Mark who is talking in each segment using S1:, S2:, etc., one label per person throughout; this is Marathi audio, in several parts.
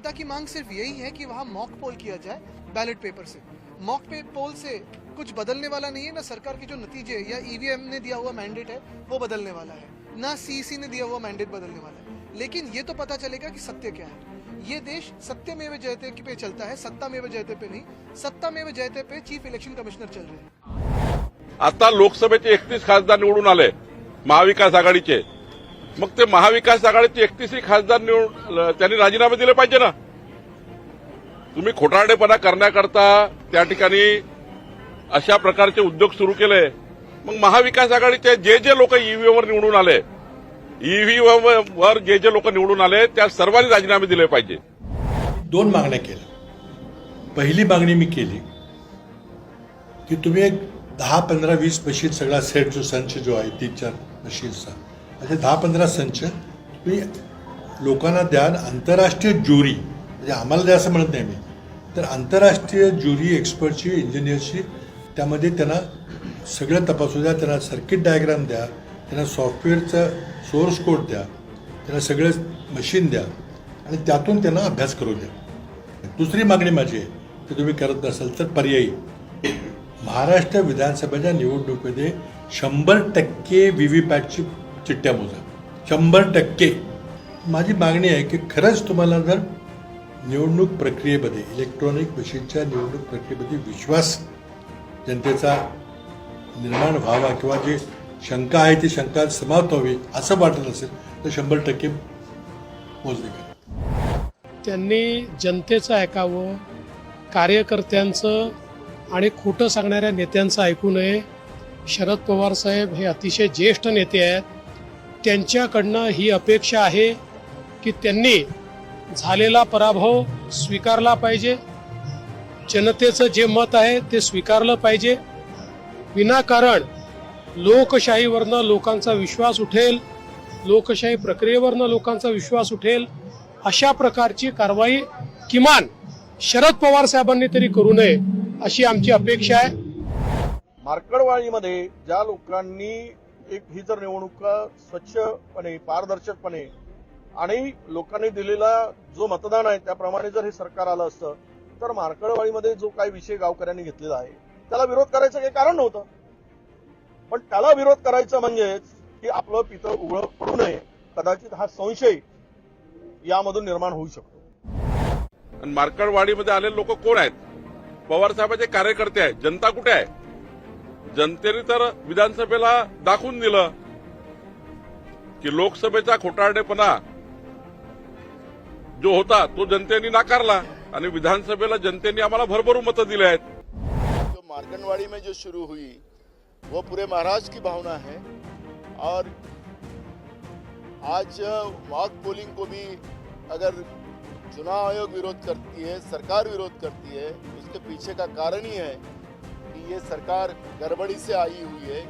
S1: जनता की मांग सिर्फ यही है कि वहाँ मॉक पोल किया जाए बैलेट पेपर से। मॉक पोल से कुछ बदलने वाला नहीं है, ना सरकार के जो नतीजे या ईवीएम ने दिया हुआ मैंडेट है वो बदलने वाला है, ना सीईसी ने दिया हुआ मैंडेट बदलने वाला है। लेकिन ये तो पता चलेगा कि सत्य क्या है। ये देश सत्यमेव जयते पे चलता है, सत्तामेव जयते पे नहीं। सत्तामेव जयते पे चीफ इलेक्शन कमिश्नर चल रहे हैं।
S2: आता लोकसभेचे 31 खासदार निवडून आले महाविकास आघाडीचे, मग ते महाविकास आघाडीचे 31 खासदार निवडून त्यांनी राजीनामे दिले पाहिजे ना। तुम्ही खोटारडेपणा करण्याकरता त्या ठिकाणी अशा प्रकारचे उद्योग सुरू केले, मग महाविकास आघाडीचे जे लोक ईव्हीएमवर निवडून आले, ईव्हीएमवर जे लोक निवडून आले त्या सर्वांनी राजीनामे दिले पाहिजे।
S3: 2 मागण्या केल्या। पहिली मागणी मी केली की तुम्ही एक 10, 15, 20 मशीन सगळा सेट जो संच जो आहे 3-4 मशीनचा, असे 10-15 संच तुम्ही लोकांना द्या। आंतरराष्ट्रीय ज्युरी म्हणजे आम्हाला द्या असं म्हणत नाही मी, तर आंतरराष्ट्रीय ज्युरी एक्सपर्टची, इंजिनियरची, त्यामध्ये त्यांना सगळं तपासू द्या, त्यांना सर्किट डायग्राम द्या, त्यांना सॉफ्टवेअरचा सोर्स कोड द्या, त्यांना सगळे मशीन द्या आणि त्यातून त्यांना अभ्यास करू द्या। दुसरी मागणी माझी आहे की तुम्ही करत नसाल तर पर्यायी महाराष्ट्र विधानसभेच्या निवडणुकीमध्ये 100% व्हीव्हीपॅटची चिठ्ठ्या मोजा, 100%। माझी मागणी आहे की खरंच तुम्हाला जर निवडणूक प्रक्रियेमध्ये, इलेक्ट्रॉनिक मशीनच्या निवडणूक प्रक्रियेमध्ये विश्वास जनतेचा निर्माण व्हावा किंवा जी शंका आहे ती शंका समाप्त व्हावी असं वाटत असेल तर 100% मोजणी करा।
S4: त्यांनी जनतेचं ऐकावं, कार्यकर्त्यांचं आणि खोटं सांगणाऱ्या नेत्यांचं ऐकू नये। शरद पवार साहेब हे अतिशय ज्येष्ठ नेते आहेत, त्यांच्याकडनं ही अपेक्षा आहे की त्यांनी झालेला पराभव स्वीकारला पाहिजे, जनतेचं जे मत आहे ते स्वीकारलं पाहिजे। विनाकारण लोकशाहीवरनं लोकांचा विश्वास उठेल, लोकशाही प्रक्रियेवरनं लोकांचा विश्वास उठेल, अशा प्रकारची कारवाई किमान शरद पवार साहेबांनी तरी करू नये अशी आमची अपेक्षा आहे।
S5: मार्कडवाडीमध्ये ज्या लोकांनी ही जर निवडणूक स्वच्छपणे, पारदर्शकपणे आणि लोकांनी दिलेला जो मतदान आहे त्याप्रमाणे जर हे सरकार आलं असतं तर मार्कडवाडीमध्ये जो काही विषय गावकऱ्यांनी घेतलेला आहे त्याला विरोध करायचं काही कारण नव्हतं। पण त्याला विरोध करायचं म्हणजेच की आपलं पितळ उघडं पडू नये, कदाचित हा संशय यामधून निर्माण होऊ शकतो।
S2: आणि मार्कडवाडीमध्ये आलेले लोक कोण आहेत? पवार साहेबांचे कार्यकर्ते आहेत। जनता कुठे आहे? जनतेने तर विधानसभेला दाखवून दिलं की लोकसभेचा खोटारडेपणा जो होता तो जनतेने नाकारला आणि विधानसभेला जनतेने आम्हाला भरभरून मतं दिले आहेत।
S6: जो मार्कंडवाड़ी में जो शुरू हुई वो पूरे महाराष्ट्र की भावना है और आज मॉक पोलिंग को भी अगर चुनाव आयोग विरोध करती है, सरकार विरोध करती है, उसके पीछे का कारण ही है कि ये सरकार गड़बड़ी से आई हुई है,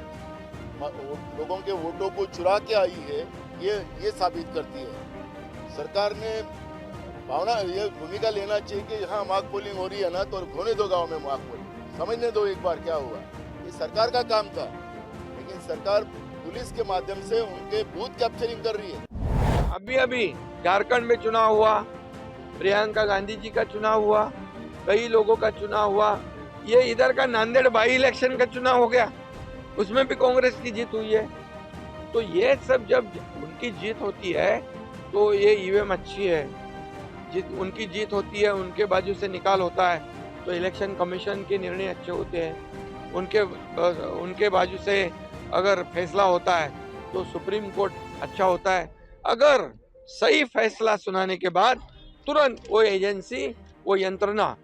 S6: लोगों के वोटों को चुरा के आई है, ये साबित करती है। सरकार ने भावना ये भूमिका लेना चाहिए कि हाँ मॉक पोलिंग हो रही है ना तो होने दो गांव में मॉक पोलिंग, समझने दो एक बार क्या हुआ। ये सरकार का काम था, लेकिन सरकार पुलिस के माध्यम से उनके बूथ कैप्चरिंग कर रही है।
S7: अभी झारखंड में चुनाव हुआ, प्रियंका गांधी जी का चुनाव हुआ, कई लोगों का चुनाव हुआ, ये इधर का नांदेड़ बाई इलेक्शन का चुनाव हो गया, उसमें भी कांग्रेस की जीत हुई है। तो ये सब जब उनकी जीत होती है तो ये ईवीएम अच्छी है, उनकी जीत होती है, उनके बाजू से निकाल होता है तो इलेक्शन कमीशन के निर्णय अच्छे होते हैं, उनके बाजू से अगर फैसला होता है तो सुप्रीम कोर्ट अच्छा होता है। अगर सही फैसला सुनाने के बाद तुरंत वो एजेंसी, वो यंत्रणा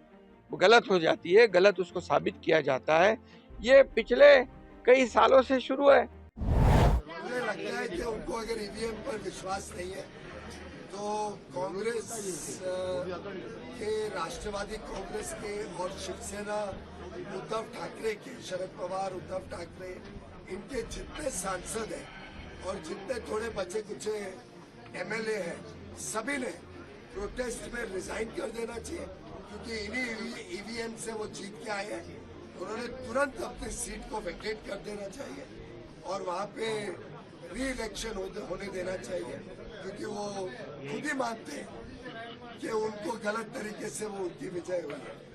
S7: गलत हो जाती है, गलत उसको साबित किया जाता है। ये पिछले कई सालों से शुरू है।
S8: मुझे लगता है कि उनको अगर ईवीएम पर विश्वास नहीं है तो कांग्रेस के, राष्ट्रवादी कांग्रेस के और शिवसेना उद्धव ठाकरे के, शरद पवार, उद्धव ठाकरे, इनके जितने सांसद हैं और जितने थोड़े बचे कुचे एमएलए हैं, सभी ने प्रोटेस्ट में रिजाइन कर देना चाहिए, क्योंकि इन्हीं ईवीएम से वो जीत के आए हैं। उन्होंने तुरंत अपनी सीट को वैकेट कर देना चाहिए और वहाँ पे री इलेक्शन होने देना चाहिए, क्योंकि वो खुद ही मानते हैं कि उनको गलत तरीके से वो उनकी विजय हुई है।